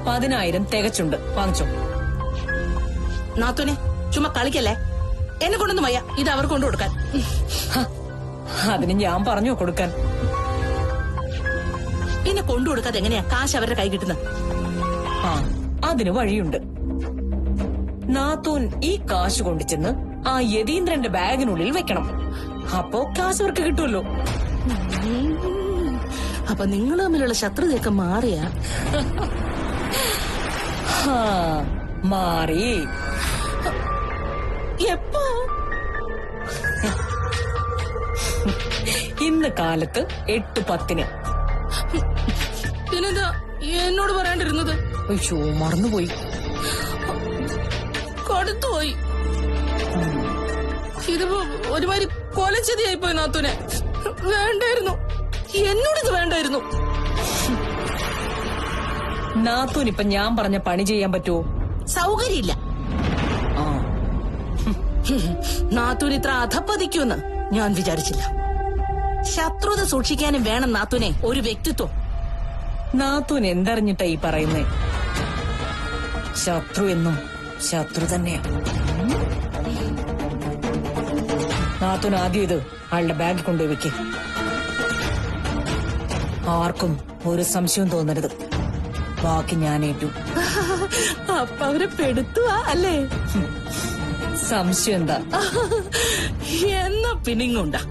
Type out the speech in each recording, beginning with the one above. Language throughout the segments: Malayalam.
10,000 തികച്ചുണ്ട്, വാങ്ങിച്ചോ. നാത്തൂനെ ചുമ്മാ കളിക്കല്ലേ, എന്നെ കൊണ്ടൊന്നും വയ്യ, ഇത് അവർ കൊണ്ടു കൊടുക്കാൻ. അതിന് ഞാൻ പറഞ്ഞോ കൊടുക്കാൻ. പിന്നെ കൊണ്ടു കൊടുക്കാതെ എങ്ങനെയാ കാശ് അവരുടെ കൈ കിട്ടുന്നത്? ആ, അതിന് വഴിയുണ്ട്. നാത്തൂൻ ഈ കാശ് കൊണ്ടുചെന്ന് ആ യതീന്ദ്രന്റെ ബാഗിനുള്ളിൽ വെക്കണം. അപ്പോ കാശ് അവർക്ക് കിട്ടുമല്ലോ. അപ്പൊ നിങ്ങൾ തമ്മിലുള്ള ശത്രുതയൊക്കെ മാറിയാ? മാറി. എപ്പോ? ഇന്ന് കാലത്ത് 8:10. പിന്നെന്താ എന്നോട് പറയാണ്ടിരുന്നത്? അയ്യോ, മറന്നുപോയി. കടുത്തുപോയി. ഇതിപ്പോ ഒരുമാതിരി കൊലച്ചതിയായിപ്പോയി നാത്തൂനെ. വേണ്ടായിരുന്നു, എന്നോടിത് വേണ്ടായിരുന്നു. നാത്തൂൻ ഇപ്പൊ ഞാൻ പറഞ്ഞ പണി ചെയ്യാൻ പറ്റുമോ? സൗകര്യമില്ല. നാത്തൂൻ ഇത്ര അധപ്പതിക്കുമെന്ന് ഞാൻ വിചാരിച്ചില്ല. ശത്രുത സൂക്ഷിക്കാനും വേണം നാത്തൂനെ ഒരു വ്യക്തിത്വം. നാത്തൂൻ എന്തറിഞ്ഞിട്ടാ ഈ പറയുന്നേ? ശത്രു എന്നും ശത്രു തന്നെയാ. നാത്തൂൻ ആദ്യം ഇത് ആളുടെ ബാഗിൽ കൊണ്ടുപോയി വെക്ക്. ആർക്കും ഒരു സംശയവും തോന്നരുത്. ബാക്കി ഞാൻ ഏറ്റു. അപ്പൊ അവരെ പെടുത്തുവാ അല്ലേ? സംശയം എന്താ? എന്നാ പിന്നിങ്ങുണ്ടാ,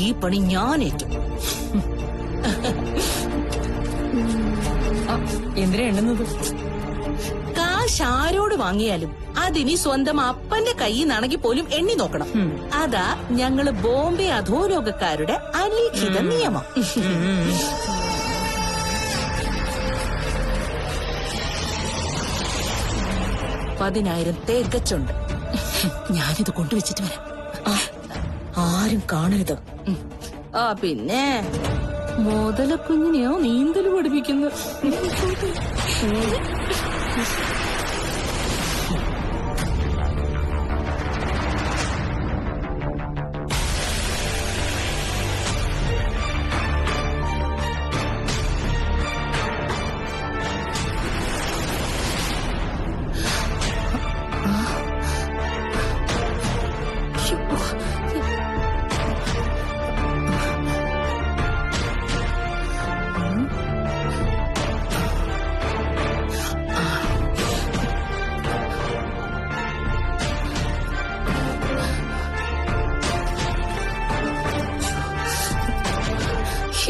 ഈ പണി ഞാൻ ഏറ്റു. എന്തിനാ എണ്ണുന്നത്? കാശ് ആരോട് വാങ്ങിയാലും അതിനി സ്വന്തം അപ്പന്റെ കയ്യിൽ നിന്നാണെങ്കിൽ പോലും എണ്ണി നോക്കണം. അതാ ഞങ്ങള് ബോംബെ അധോലോകക്കാരുടെ അലിഖിത നിയമം. 10,000 തികച്ചുണ്ട്. ഞാനിത് കൊണ്ടുവച്ചിട്ട് വരാം. ആരും കാണരുത്. ആ പിന്നെ മോതലക്കുഞ്ഞിനെയോ നീന്തല് പഠിപ്പിക്കുന്നു.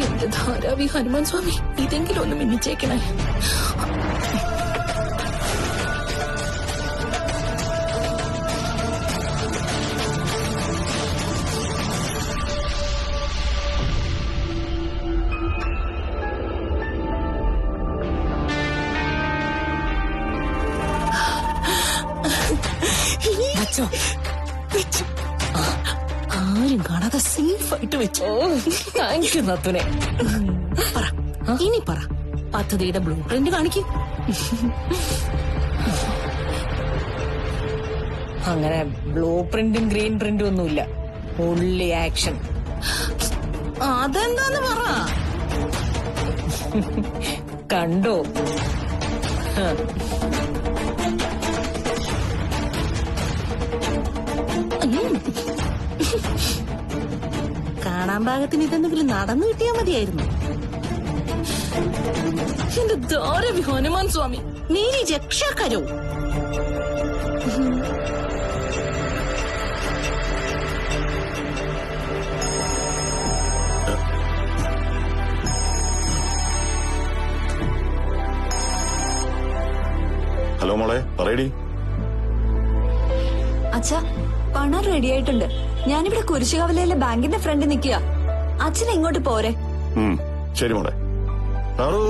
എന്റെ ധാരാവി ഹനുമാൻ സ്വാമി, ഇതെങ്കിലും ഒന്ന് മിന്നിച്ചേക്കണേ. ആരും കാണാതെ സേഫ് ആയിട്ട് വെച്ചു. താങ്ക് യു നാത്തൂനെ. പറ, ഇനി പറ, പദ്ധതിയുടെ ബ്ലൂ പ്രിന്റ് കാണിക്കും. അങ്ങനെ ബ്ലൂ പ്രിന്റും ഗ്രീൻ പ്രിന്റും ഒന്നുമില്ല, ഓൺലി ആക്ഷൻ. അതെന്താന്ന് പറ. കണ്ടോ? കാണാൻ പാകത്തിന് ഇതെന്തെങ്കിലും നടന്നു കിട്ടിയാ മതിയായിരുന്നു. എന്റെ ധാരാവി ഹനുമാൻ സ്വാമി, നീരി രക്ഷാകരോ. ഹലോ മോളെ, പറയടി. അച്ഛാ, പണം റെഡി ആയിട്ടുണ്ട്. ഞാനിവിടെ കുരിശുകവലയിലെ ബാങ്കിന്റെ ഫ്രണ്ട് നിൽക്കുക. അച്ഛൻ ഇങ്ങോട്ട് പോരെ? ശരി മോളെ. പാറു,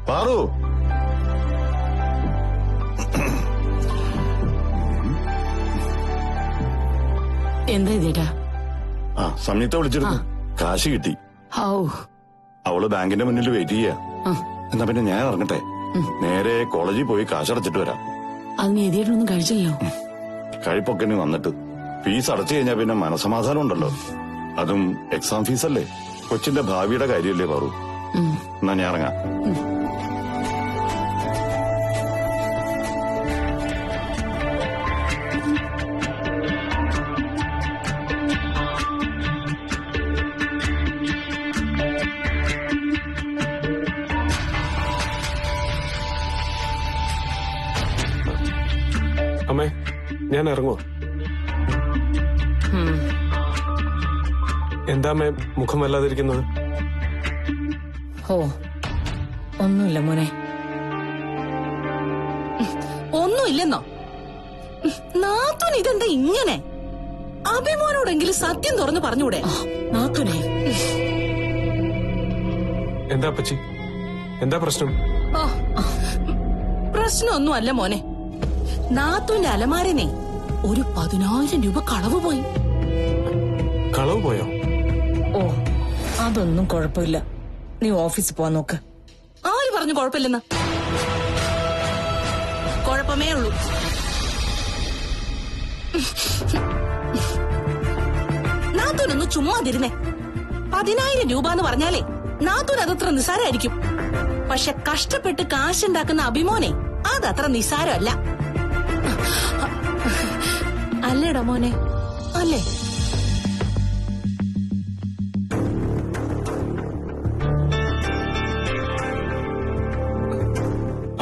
പാറു. എന്താ ഇതേട്ടാ? ആ, സംയുക്ത വിളിച്ചിരുന്നു. കാശ് കിട്ടി. അവള് ബാങ്കിന്റെ മുന്നിൽ വെയിറ്റ് ചെയ്യാ. എന്നാ പിന്നെ ഞാൻ ഇറങ്ങട്ടെ. നേരെ കോളേജിൽ പോയി കാശടച്ചിട്ട് വരാം. അതിന് എതിരായിട്ടൊന്നും കഴിച്ചില്ലല്ലോ. കഴിപ്പൊക്കെ വന്നിട്ട് ഫീസ് അടച്ചു കഴിഞ്ഞാ പിന്നെ മനസമാധാനം ഉണ്ടല്ലോ. അതും എക്സാം ഫീസല്ലേ, കൊച്ചിന്റെ ഭാവിയുടെ കാര്യമല്ലേ പാറു. എന്നാ ഞാൻ ഇറങ്ങാം. ഞാൻ ഇറങ്ങുവോ? എന്താ അമ്മേ മുഖം വല്ലാതിരിക്കുന്നത്? ഓ ഒന്നുമില്ല മോനെ. ഒന്നുമില്ലെന്നോ? നാത്തൂൻ ഇതെന്താ ഇങ്ങനെ? അഭിമോനോടെങ്കിലും സത്യം തുറന്നു പറഞ്ഞൂടെ? നാത്തൂനെ, എന്താ അപ്പച്ചി, എന്താ പ്രശ്നം? പ്രശ്നമൊന്നും അല്ല മോനെ. നാത്തൂന്റെ അലമാരനെ ഒരു 10,000 രൂപ കളവ് പോയി. കളവ് പോയോ? ഓ അതൊന്നും കുഴപ്പമില്ല. നീ ഓഫീസിൽ പോവാൻ നോക്ക്. ആര് പറഞ്ഞു കുഴപ്പമില്ലെന്ന്? കുഴപ്പമേ ഉള്ളൂ. നാത്തൂനൊന്ന് ചുമ്മാതിരുന്നേ. 10,000 രൂപ എന്ന് പറഞ്ഞാലേ നാത്തൂൻ അതത്ര നിസാരമായിരിക്കും. പക്ഷെ കഷ്ടപ്പെട്ട് കാശുണ്ടാക്കുന്ന അഭിമോനെ അതത്ര നിസാരമല്ല. അല്ലേടാ മോനെ, അല്ലേ?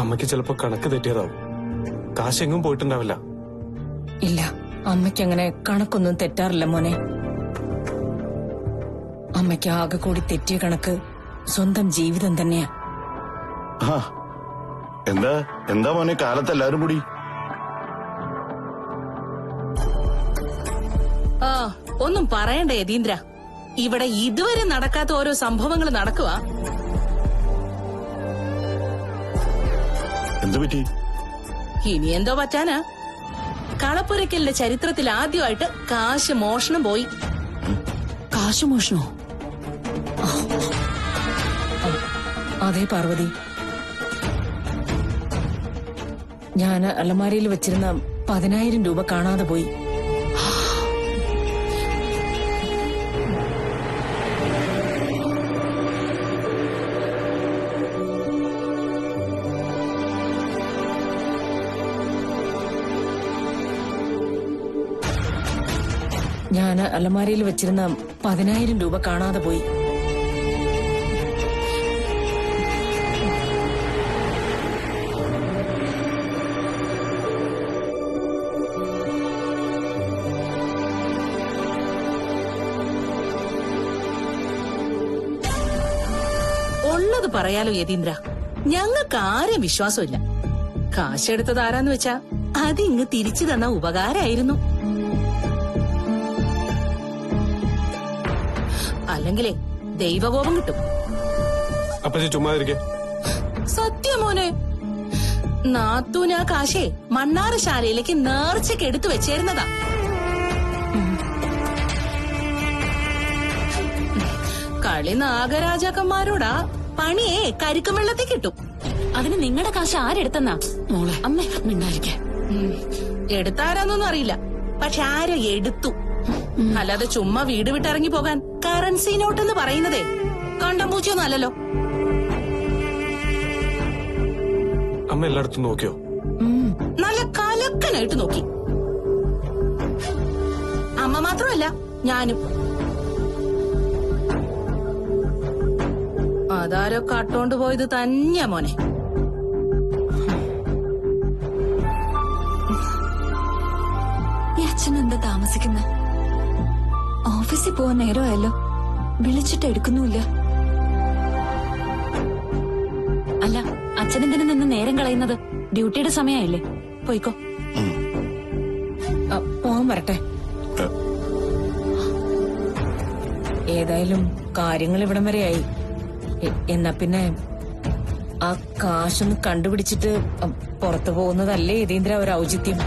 അമ്മയ്ക്ക് ചിലപ്പോ കണക്ക് തെറ്റിയതാവും. കാശെങ്ങും പോയിട്ടുണ്ടാവില്ല. ഇല്ല, അമ്മയ്ക്ക് അങ്ങനെ കണക്കൊന്നും തെറ്റാറില്ല മോനെ. അമ്മയ്ക്ക് ആകെ കൂടി തെറ്റിയ കണക്ക് സ്വന്തം ജീവിതം തന്നെയാ. ആ എന്താ മോനെ കാലത്ത് എല്ലാരും കൂടി? ഒന്നും പറയണ്ട യതീന്ദ്ര. ഇവിടെ ഇതുവരെ നടക്കാത്ത ഓരോ സംഭവങ്ങൾ നടക്കുക. എന്തു പറ്റി? ഇനി എന്തോ പറ്റാനാ? കളപ്പുരയ്ക്കലിന്റെ ചരിത്രത്തിൽ ആദ്യമായിട്ട് കാശ് മോഷണം പോയി. കാശ് മോഷണോ? അതെ പാർവതി, ഞാൻ അലമാരയിൽ വെച്ചിരുന്ന 10,000 രൂപ കാണാതെ പോയി. ഞാൻ അലമാരയിൽ വെച്ചിരുന്ന 10,000 രൂപ കാണാതെ പോയി. ഉള്ളത് പറയാലോ യതീന്ദ്ര, ഞങ്ങൾക്ക് ആരും വിശ്വാസമില്ല. കാശെടുത്തത് ആരാന്ന് വെച്ചാ അതിങ്ങ് തിരിച്ചു തന്ന ഉപകാരായിരുന്നു. അല്ലെങ്കിലേ ദൈവകോപം കിട്ടും. അപ്പച്ചി ചുമ്മാതിരിക്കെ. സത്യമോനെ, നാത്തൂന് ആ കാശേ മണ്ണാറശാലയിലേക്ക് നേർച്ചയ്ക്ക് എടുത്തു വെച്ചേരുന്നതാ. കളി നാഗരാജാക്കന്മാരോടാ. പണിയെ കരിക്കും വെള്ളത്തിൽ കിട്ടും. അതിന് നിങ്ങളുടെ കാശ് ആരെടുത്തെന്നാ? മോളെ അമ്മ മിണ്ടായിരിക്കെ. എടുത്താരാന്നൊന്നും അറിയില്ല, പക്ഷെ ആരോ എടുത്തു. അല്ലാതെ ചുമ്മാ വീട് വിട്ടിറങ്ങി പോകാൻ കറൻസി നോട്ട് എന്ന് പറയുന്നതേ കണ്ടം പൂച്ചയൊന്നും അല്ലല്ലോ. അമ്മ എല്ലായിടത്തും നോക്കിയോ? നല്ല കലക്കനായിട്ട് നോക്കി. അമ്മ മാത്രമല്ല, ഞാനും. അതാരോ കട്ടോണ്ട് പോയത് തന്നെയാ മോനെ. ഈ അച്ഛൻ എന്താ താമസിക്കുന്നത്? ഓഫീസിൽ പോവാൻ നേരമായല്ലോ, വിളിച്ചിട്ട് എടുക്കുന്നുമില്ല. അല്ല, അച്ഛനെന്തിനു നിന്ന് നേരം കളയുന്നത്? ഡ്യൂട്ടിയുടെ സമയമായില്ലേ, പോയിക്കോ. പോവാൻ വരട്ടെ. ഏതായാലും കാര്യങ്ങൾ ഇവിടം വരെയായി. എന്നാ പിന്നെ ആ കാശൊന്ന് കണ്ടുപിടിച്ചിട്ട് പുറത്തു പോകുന്നതല്ലേ യതീന്ദ്ര ഒരു ഔചിത്യം?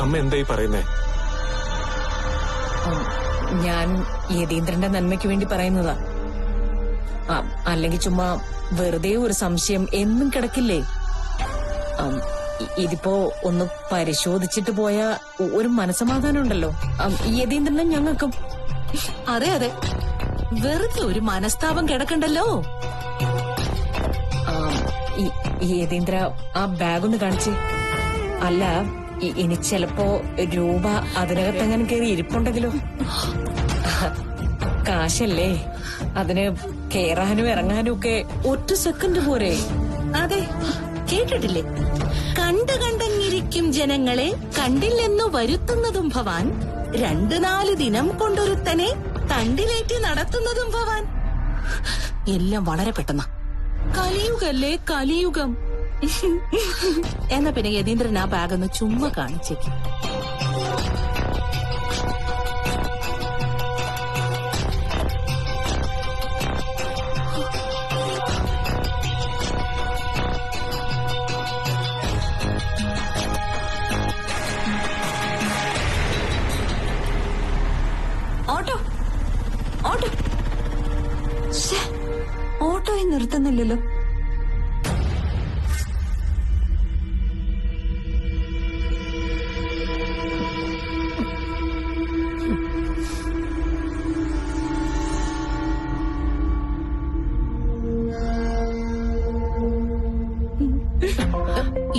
അമ്മ എന്തായി പറയുന്നേ? ഞാൻ യതീന്ദ്രന്റെ നന്മയ്ക്ക് വേണ്ടി പറയുന്നതാ. അല്ലെങ്കിൽ ചുമ്മാ വെറുതെ ഒരു സംശയം എന്നും കിടക്കില്ലേ? ഇതിപ്പോ ഒന്ന് പരിശോധിച്ചിട്ട് പോയ ഒരു മനസമാധാനം ഉണ്ടല്ലോ യതീന്ദ്രനും ഞങ്ങൾക്കും. അതെ അതെ, വെറുതെ ഒരു മനസ്താപം കിടക്കണ്ടല്ലോ. യതീന്ദ്ര ആ ബാഗ് ഒന്ന് കാണിച്ച്. അല്ല ഇനി ചിലപ്പോ രൂപ അതിനകത്തെങ്ങനെ കയറി ഇരിപ്പുണ്ടെങ്കിലോ? കാശല്ലേ, അതിന് കേറാനും ഇറങ്ങാനും ഒക്കെ ഒറ്റ സെക്കൻഡ് പോരെ. അതെ, കേട്ടിട്ടില്ലേ? കണ്ടങ്ങിരിക്കും ജനങ്ങളെ കണ്ടില്ലെന്നു വരുത്തുന്നതും ഭവാൻ, 2-4 ദിനം കൊണ്ടൊരുത്തനെ കണ്ടിലേറ്റി നടത്തുന്നതും ഭവാൻ. എല്ലാം വളരെ പെട്ടെന്നാ. കലിയുഗല്ലേ കലിയുഗം. എന്നാ പിന്നെ യതീന്ദ്രൻ ആ ബാഗൊന്ന് ചുമ്മാ കാണിച്ചേക്ക്. ഓട്ടോ ഓട്ടോ ശ്ശേ, ഓട്ടോയെ നിർത്തുന്നില്ലല്ലോ.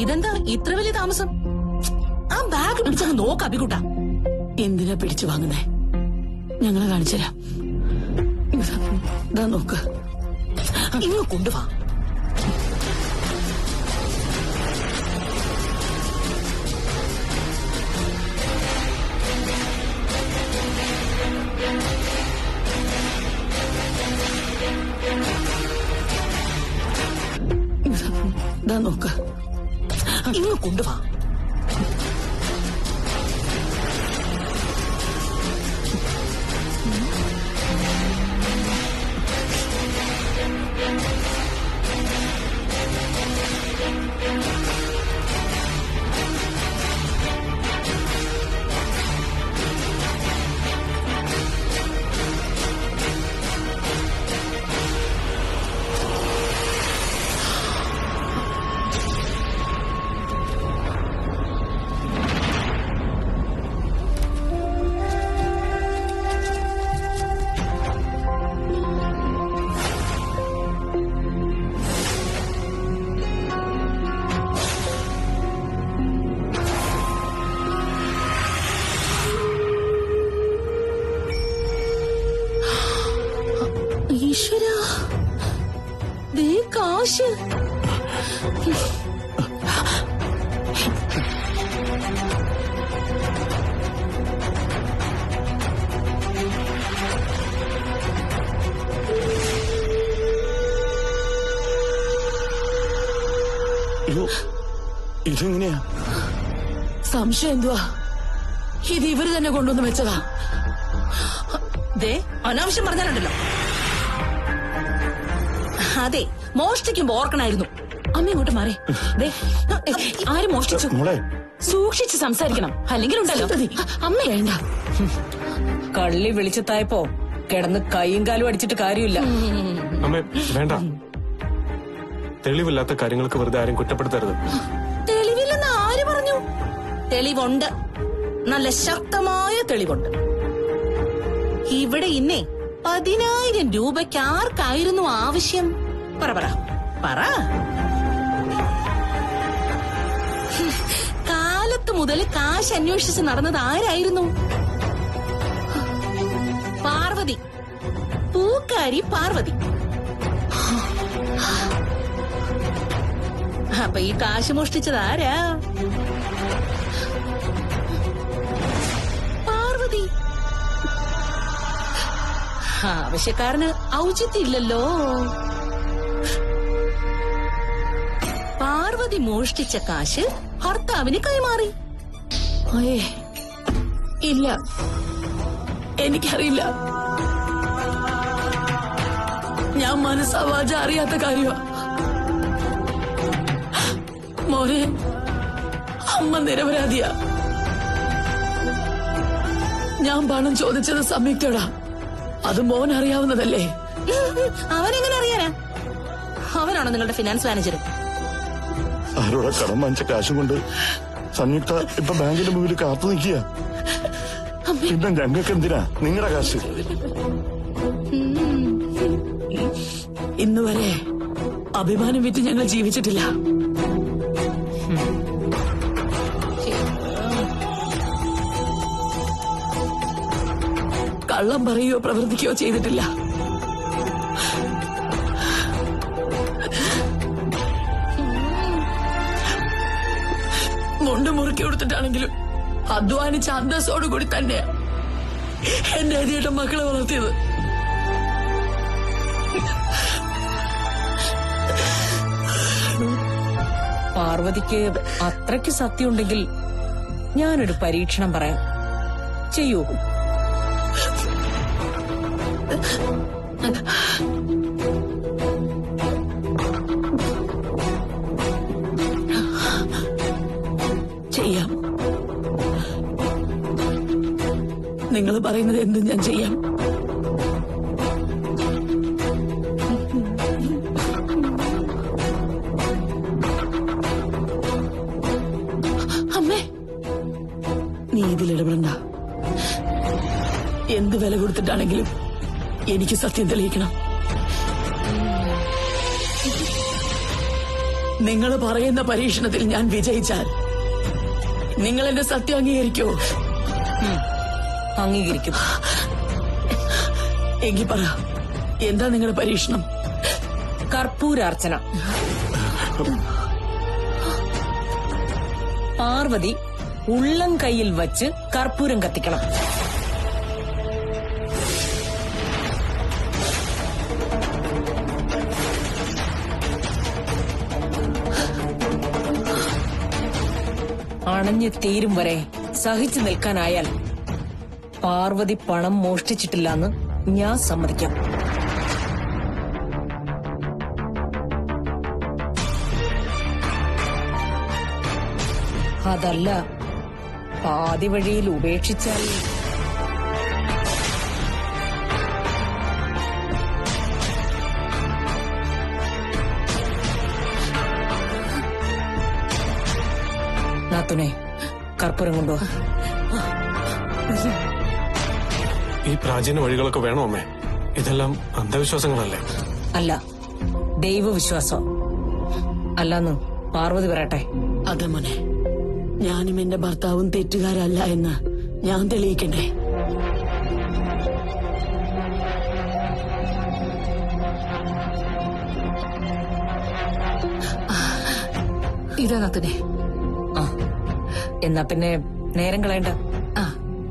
ഇതെന്താ ഇത്ര വലിയ താമസം? ആ ബാഗ് പിടിച്ചങ്ങ് നോക്ക് അഭികുട്ടാ. എന്തിനാ പിടിച്ചു വാങ്ങുന്നേ? ഞങ്ങളെ കാണിച്ചുതരാം. ഇതാ നോക്ക്. ഇങ്ങ് കൊണ്ടുവാ. ഇതാ നോക്ക്. ഇങ്ങ് കൊണ്ടുവാ. ഈശ്വരാ, ദേ കാശ്. ഇതെങ്ങനെയാ? സംശയം എന്തുവാ? ഇത് ഇവര് തന്നെ കൊണ്ടുവന്ന് വെച്ചതാ. ദേ അനാവശ്യം പറഞ്ഞാലുണ്ടല്ലോ. അതെ, മോഷ്ടിക്കുമ്പോ ഓർക്കണായിരുന്നു. അമ്മ ഇങ്ങോട്ട് മാറി. ദേ, ആര് മോഷ്ടിച്ചു? മോളെ, സൂക്ഷിച്ച് സംസാരിക്കണം, അല്ലെങ്കിൽ ഉണ്ടല്ലോ. അമ്മ വേണ്ട. കള്ളി വെളിച്ചത്തായപ്പോ കിടന്ന് കൈയും കാലും അടിച്ചിട്ട് കാര്യമില്ല. അമ്മേ വേണ്ട. തെളിവില്ലാത്ത കാര്യങ്ങൾക്ക് വെറുതെ ആരും കുറ്റപ്പെടുത്തരുത്. തെളിവില്ലെന്ന് ആര് പറഞ്ഞു? തെളിവുണ്ട്, നല്ല ശക്തമായ തെളിവുണ്ട്. ഇവിടെ ഇന്നേ 10,000 രൂപയ്ക്ക് ആർക്കായിരുന്നു ആവശ്യം? പറ പറ പറ. കാലത്ത് മുതൽ കാശ് അന്വേഷിച്ച് നടന്നത് ആരായിരുന്നു? പാർവതി, പൂക്കാരി പാർവതി. അപ്പൊ ഈ കാശ് മോഷ്ടിച്ചത് ആരാ? പാർവതി. ആവശ്യക്കാരന് ഔചിത്യമില്ലല്ലോ. പാർവതി മോഷ്ടിച്ച കാശ് ഭർത്താവിന് കൈമാറി. അയ്യേ, ഇല്ല, എനിക്കറിയില്ല. ഞാൻ മനസ്സാവാജ അറിയാത്ത കാര്യമാ. മോനെ, അമ്മ നിരപരാധിയാ. ഞാൻ പണം ചോദിച്ചത് സംയുക്തടാ. അത് മോൻ അറിയാവുന്നതല്ലേ? അവനെങ്ങനെ അറിയാനാ? അവനാണോ നിങ്ങളുടെ ഫിനാൻസ് മാനേജർ? ആരോടെ കടം വാങ്ങിച്ച കാശും കൊണ്ട് സംയുക്ത ഇപ്പൊ ബാങ്കിന്റെ മുമ്പിൽ കാത്തു നിൽക്കുക. പിന്നെ ഞങ്ങൾക്ക് എന്തിനാ നിങ്ങളുടെ കാശ്? ഇന്നുവരെ അഭിമാനം വിറ്റ് ഞങ്ങൾ ജീവിച്ചിട്ടില്ല. കള്ളം പറയുകയോ പ്രവർത്തിക്കുകയോ ചെയ്തിട്ടില്ല. മുണ്ട് മുറുക്കി കൊടുത്തിട്ടാണെങ്കിലും അധ്വാനിച്ച അന്തസ്സോടുകൂടി തന്നെ എന്റെ ഏതിയേട്ടൻ മക്കളെ വളർത്തിയത്. പാർവതിക്ക് അത്രയ്ക്ക് സത്യമുണ്ടെങ്കിൽ ഞാനൊരു പരീക്ഷണം പറയാം. ചെയ്യൂ. ചെയ്യാം. നിങ്ങൾ പറയുന്നത് എന്തും ഞാൻ ചെയ്യാം. അമ്മേ, നീ ഇതിലിടപെടണ്ട. എന്ത് വില കൊടുത്തിട്ടാണെങ്കിലും എനിക്ക് സത്യം തെളിയിക്കണം. നിങ്ങൾ പറയുന്ന പരീക്ഷണത്തിൽ ഞാൻ വിജയിച്ചാൽ നിങ്ങൾ എന്റെ സത്യം അംഗീകരിക്കോ? അംഗീകരിക്കും. എങ്കിൽ പറ, എന്താ നിങ്ങളുടെ പരീക്ഷണം? കർപ്പൂരാർച്ചന. പാർവതി ഉള്ളം കൈയിൽ വച്ച് കർപ്പൂരം കത്തിക്കണം. അണഞ്ഞു തീരും വരെ സഹിച്ചു നിൽക്കാനായാൽ പാർവതി പണം മോഷ്ടിച്ചിട്ടില്ലെന്ന് ഞാൻ സമ്മതിക്കാം. അതല്ല, പാതി വഴിയിൽ ഉപേക്ഷിച്ചാൽ നാത്തുനെ കർപ്പൂരം കൊണ്ടുവാ. ഈ പ്രാചീന വഴികളൊക്കെ വേണോ അമ്മേ? ഇതെല്ലാം അന്ധവിശ്വാസങ്ങളല്ലേ? അല്ല, ദൈവവിശ്വാസം. അല്ലാന്ന് പാർവതി പറയട്ടെ. അതെ മോനെ, ഞാനും എന്റെ ഭർത്താവും തെറ്റുകാരല്ല എന്ന് ഞാൻ തെളിയിക്കണ്ടേ? ഇതാ നാത്തുനെ. ആ, എന്നാ പിന്നെ നേരം കളയണ്ട.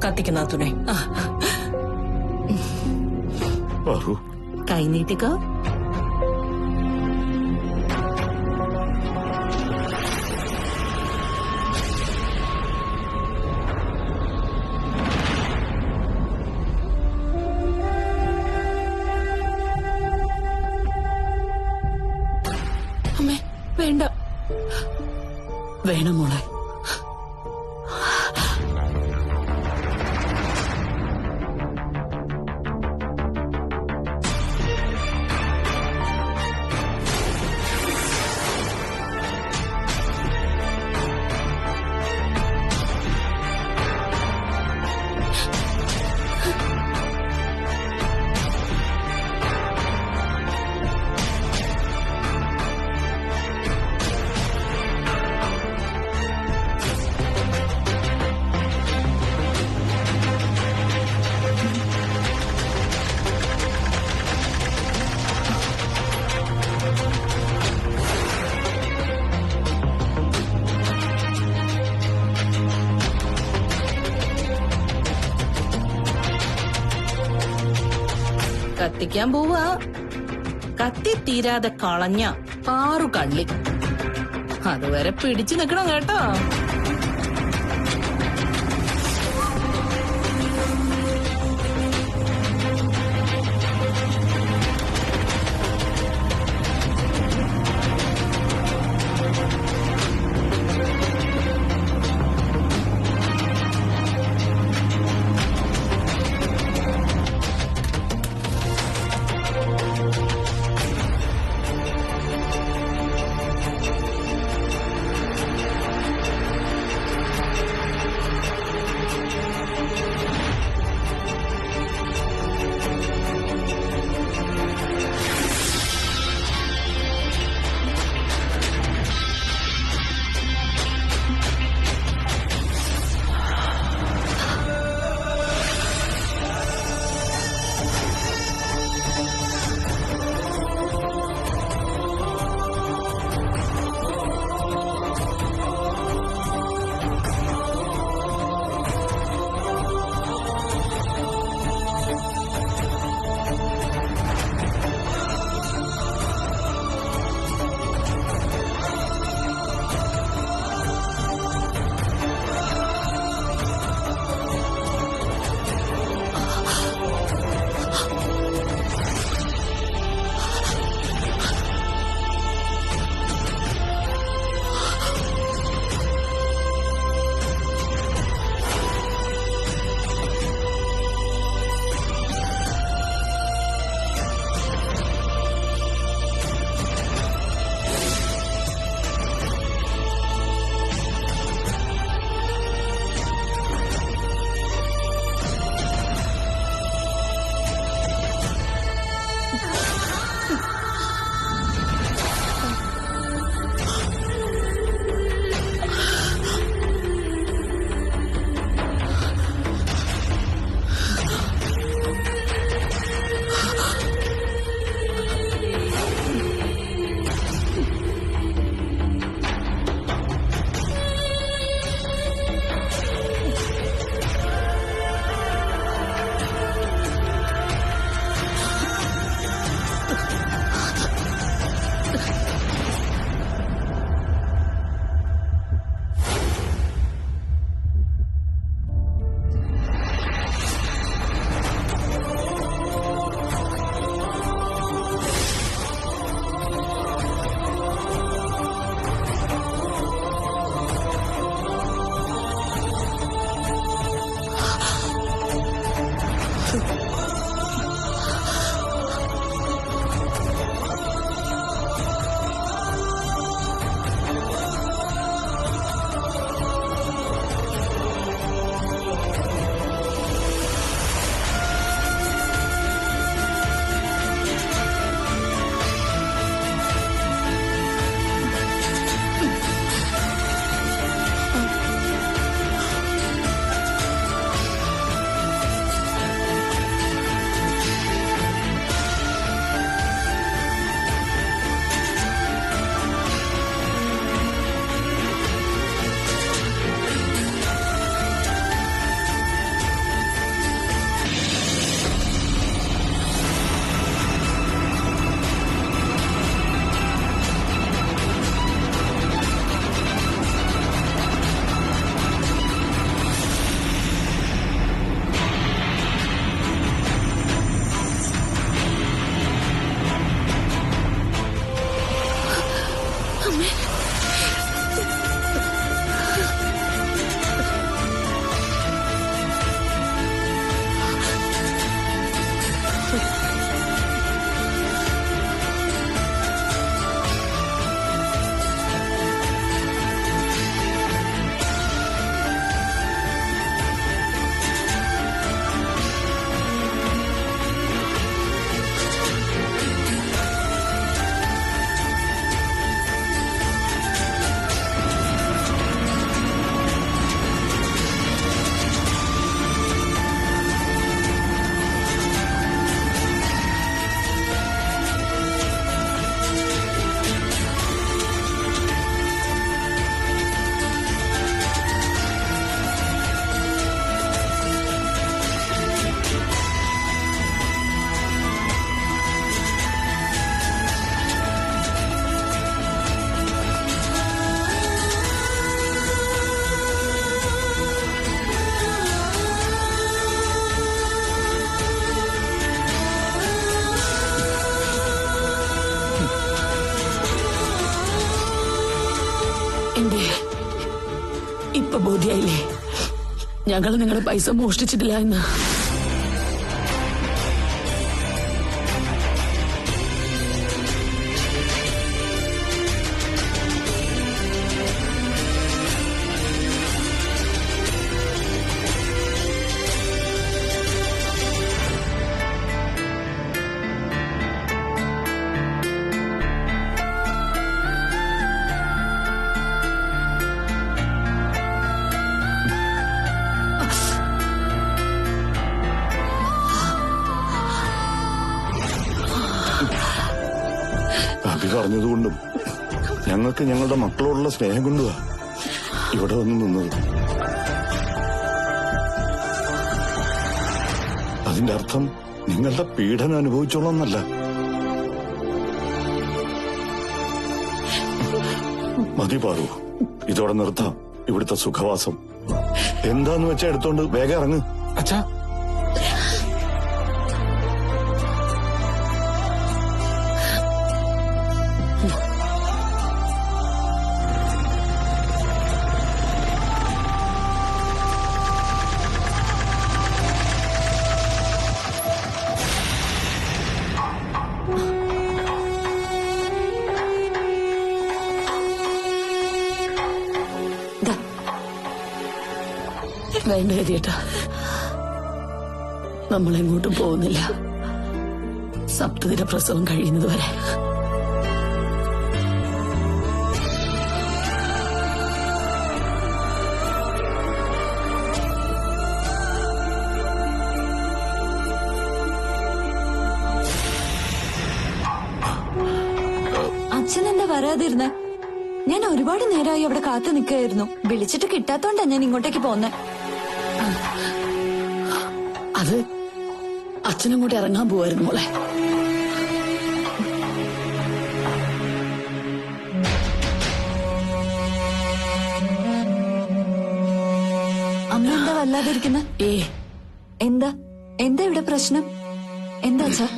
കത്തിക്കുന്ന നാത്തുനെ. കൈ നീട്ടിക്കോ. അമ്മേ, വേണ്ട. വേണം മോളെ. കത്തിക്കാൻ പോവാ. കത്തി തീരാതെ കളഞ്ഞ 6 കള്ളി. അതുവരെ പിടിച്ചു നിൽക്കണം കേട്ടോ. എന്റെ ഇപ്പൊ ബോധ്യായില്ലേ ഞങ്ങൾ നിങ്ങളുടെ പൈസ മോഷ്ടിച്ചിട്ടില്ല എന്ന്? അഭി പറഞ്ഞതുകൊണ്ടും ഞങ്ങൾക്ക് ഞങ്ങളുടെ മക്കളോടുള്ള സ്നേഹം കൊണ്ടുവാ ഇവിടെ വന്ന് നിന്നത്. അതിന്റെ അർത്ഥം നിങ്ങളുടെ പീഡനം അനുഭവിച്ചോളന്നല്ല. മതി പാറു, ഇതോടെ നിർത്താം ഇവിടുത്തെ സുഖവാസം. എന്താന്ന് വെച്ചാ എടുത്തോണ്ട് വേഗം ഇറങ്ങ്. അച്ഛാ, വേണ്ട ഗതിയേട്ടാ, നമ്മളെങ്ങോട്ടും പോകുന്നില്ല. സപ്തതിയുടെ പ്രസവം കഴിയുന്നത് വരെ. അച്ഛനെന്താ വരാതിരുന്നേ? ഞാൻ ഒരുപാട് നേരമായി അവിടെ കാത്തു നിൽക്കായിരുന്നു. വിളിച്ചിട്ട് കിട്ടാത്തോണ്ടാ ഞാൻ ഇങ്ങോട്ടേക്ക് പോന്നെ. അത് അച്ഛനങ്ങോട്ട് ഇറങ്ങാൻ പോവായിരുന്നു മോളെ. അമ്മ എന്താ വല്ലാതിരിക്കുന്ന? എന്താ എന്താ ഇവിടെ പ്രശ്നം? എന്താ അച്ഛാ?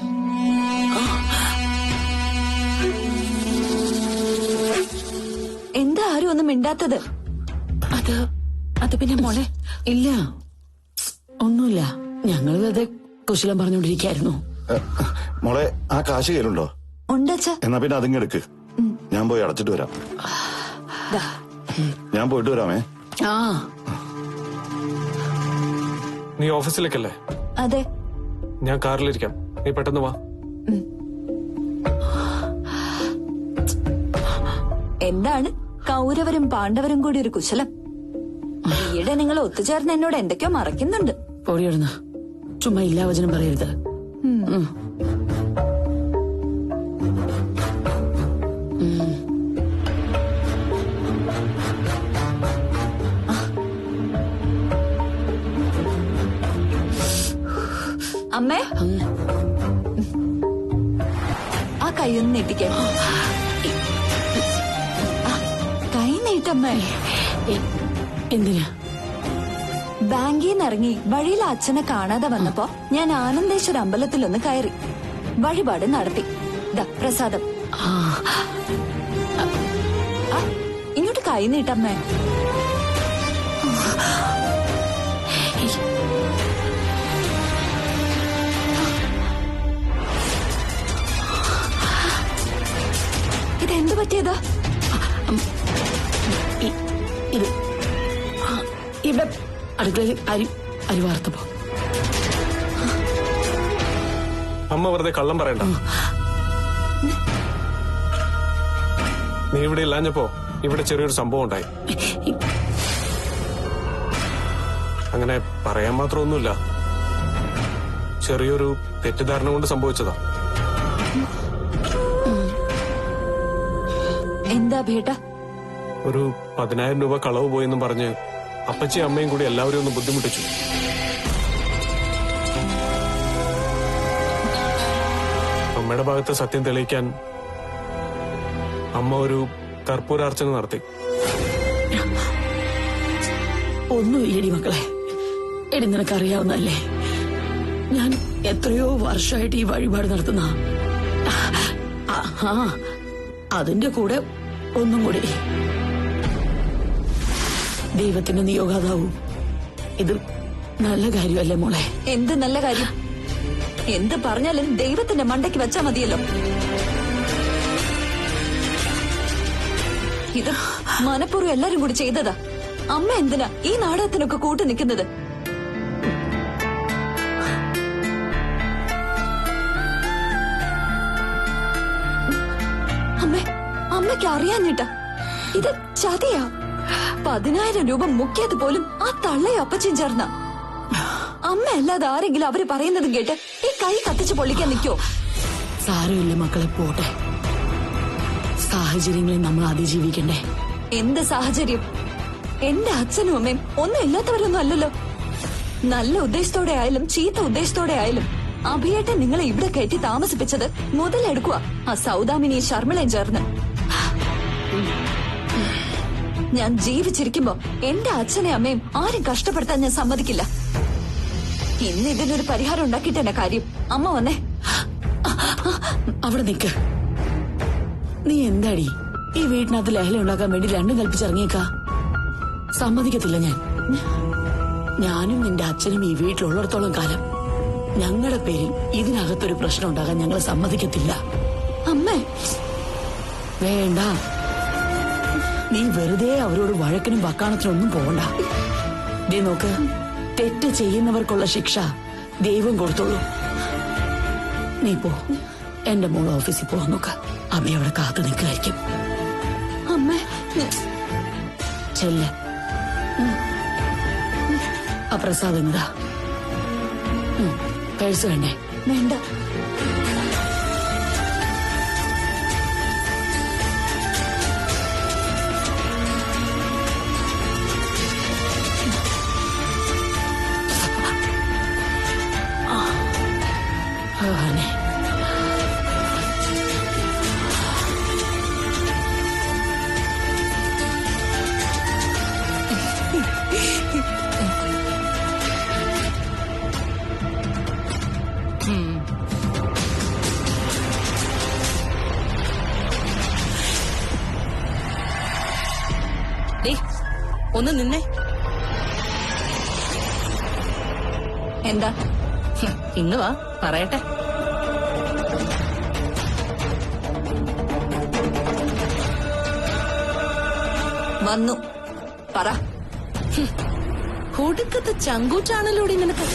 എന്താ ആരും ഒന്നും മിണ്ടാത്തത്? അത് പിന്നെ മോളെ, ഇല്ല ഒന്നുമില്ല. ഞങ്ങൾ വെറുതെ കുശലം പറഞ്ഞുകൊണ്ടിരിക്കായിരുന്നു. മോളെ, ആ കാശ് കയ്യിലുണ്ടോ? ഉണ്ട് അച്ഛാ. എന്നാ പിന്നെ അതിങ്ങെടുക്ക്. ഞാൻ പോയി അടച്ചിട്ട് വരാം. ഞാൻ പോയിട്ട് വരാമേ. ആ, നീ ഓഫീസിലേക്കല്ലേ? അതെ. ഞാൻ കാറിലിരിക്കാം, നീ പെട്ടെന്ന് വാ. എന്താണ് കൗരവരും പാണ്ഡവരും കൂടി ഒരു കുശലം? ഈയിടെ നിങ്ങൾ ഒത്തുചേർന്ന് എന്നോട് എന്തൊക്കെയോ മറയ്ക്കുന്നുണ്ട്. പൊടിയിടുന്ന ചുമ്മാ ഇല്ലാ വചനം പറയരുത്. അമ്മേ, ആ കൈയൊന്ന് നീട്ടിക്കേ. കൈ നീട്ടമ്മേ. എന്തിനാ? ബാങ്കിൽ നിന്ന് ഇറങ്ങി വഴിയിൽ അച്ഛനെ കാണാതെ വന്നപ്പോ ഞാൻ ആനന്ദേശ്വര അമ്പലത്തിലൊന്ന് കയറി വഴിപാട് നടത്തി. പ്രസാദം. ഇങ്ങോട്ട് കൈ നീട്ടമ്മേ. ഇതെന്ത് പറ്റിയതാ? ഇത് ഇവിടെ അടുക്കളയിൽ അരി വാർത്തപ്പോ അമ്മ വെറുതെ കള്ളം പറയണ്ട. നീ ഇവിടെ ഇല്ലാഞ്ഞപ്പോ ഇവിടെ ചെറിയൊരു സംഭവം ഉണ്ടായി. അങ്ങനെ പറയാൻ മാത്രമൊന്നുമില്ല, ചെറിയൊരു തെറ്റിദ്ധാരണ കൊണ്ട് സംഭവിച്ചതാ. എന്താ ഭേട്ട? ഒരു 10,000 രൂപ കളവ് പോയെന്നും പറഞ്ഞ് അപ്പച്ചി അമ്മയും കൂടി എല്ലാവരും ഒന്ന് ബുദ്ധിമുട്ടിച്ചു. അമ്മയുടെ ഭാഗത്ത് സത്യം തെളിയിക്കാൻ അമ്മ ഒരു കർപ്പൂരാർച്ചന നടത്തി. ഒന്നുമില്ലടി മക്കളെ, എടി നിനക്കറിയാവുന്നല്ലേ, ഞാൻ എത്രയോ വർഷമായിട്ട് ഈ വഴിപാട് നടത്തുന്ന. അതിന്റെ കൂടെ ഒന്നും കൂടി ദൈവത്തിന്റെ നിയോഗാതാവും. ഇത് നല്ല കാര്യമല്ലേ മോളെ? എന്ത് നല്ല കാര്യം? എന്ത് പറഞ്ഞാലും ദൈവത്തിന്റെ മണ്ടയ്ക്ക് വെച്ചാ മതിയല്ലോ. ഇത് മനഃപൂർവ്വം എല്ലാരും കൂടി ചെയ്തതാ. അമ്മ എന്തിനാ ഈ നാടകത്തിനൊക്കെ കൂട്ടു നിൽക്കുന്നത്? അമ്മയ്ക്ക് അറിയാഞ്ഞിട്ടാ. ഇത് ചതിയാ. 10,000 രൂപ മുക്കിയത് പോലും ആ തള്ളയും അപ്പച്ചും ചേർന്ന. അമ്മ അല്ലാതെ ആരെങ്കിലും അവര് പറയുന്നതും കേട്ട് ഈ കൈ കത്തിച്ച് പൊള്ളിക്കാൻ നിൽക്കോ? സാരമില്ല മക്കളെ, പോട്ടെ. സാഹചര്യങ്ങളെ നമ്മൾ അതിജീവിക്കണ്ടേ? എന്ത് സാഹചര്യം? എന്റെ അച്ഛനും അമ്മയും ഒന്നും ഇല്ലാത്തവരൊന്നും അല്ലല്ലോ. നല്ല ഉദ്ദേശത്തോടെ ആയാലും ചീത്ത ഉദ്ദേശത്തോടെ ആയാലും അഭിയേട്ടൻ നിങ്ങളെ ഇവിടെ കയറ്റി താമസിപ്പിച്ചത് മുതലെടുക്കുക ആ സൗദാമിനി ശർമ്മളയും ചേർന്ന്. ഞാൻ ജീവിച്ചിരിക്കുമ്പോ എന്റെ അച്ഛനെ അമ്മയും ആരും കഷ്ടപ്പെടുത്താൻ ഞാൻ സമ്മതിക്കില്ല. ഇന്ന് ഇതിനൊരു പരിഹാരം ഉണ്ടാക്കിട്ടെന്നെ കാര്യം. അമ്മ വന്നേ. അവിടെ നിക്ക്. നീ എന്താടി ഈ വീട്ടിനകത്ത് ലഹള ഉണ്ടാക്കാൻ വേണ്ടി രണ്ടും കൽപ്പിച്ചിറങ്ങിയേക്കാ? സമ്മതിക്കത്തില്ല ഞാൻ. ഞാനും നിന്റെ അച്ഛനും ഈ വീട്ടിലുള്ളിടത്തോളം കാലം ഞങ്ങളുടെ പേരിൽ ഇതിനകത്തൊരു പ്രശ്നം ഉണ്ടാകാൻ ഞങ്ങൾ സമ്മതിക്കത്തില്ല. അമ്മേ വേണ്ട, നീ വെറുതെ അവരോട് വഴക്കിനും വക്കാണത്തിനൊന്നും പോകണ്ട. ദേ നോക്ക്, തെറ്റ് ചെയ്യുന്നവർക്കുള്ള ശിക്ഷ ദൈവം കൊടുത്തോളൂ. നീ പോ, എന്റെ മോൾ ഓഫീസിൽ പോവാൻ നോക്ക. അമ്മ അവിടെ കാത്തു നിൽക്കായിരിക്കും. അമ്മേ ചെല്ല. ആ പ്രസാദം എന്താ? പേഴ്സ് വേണ്ടേ? വേണ്ട. ഭഗവാനെ, ഒന്ന് നിന്നേ. എന്താ? ഇന്ന് വാ, പറയട്ടെ. വന്നു, പറ. ഒടുക്കത്തെ ചങ്കൂറ്റാണല്ലോടി നിനക്ക്.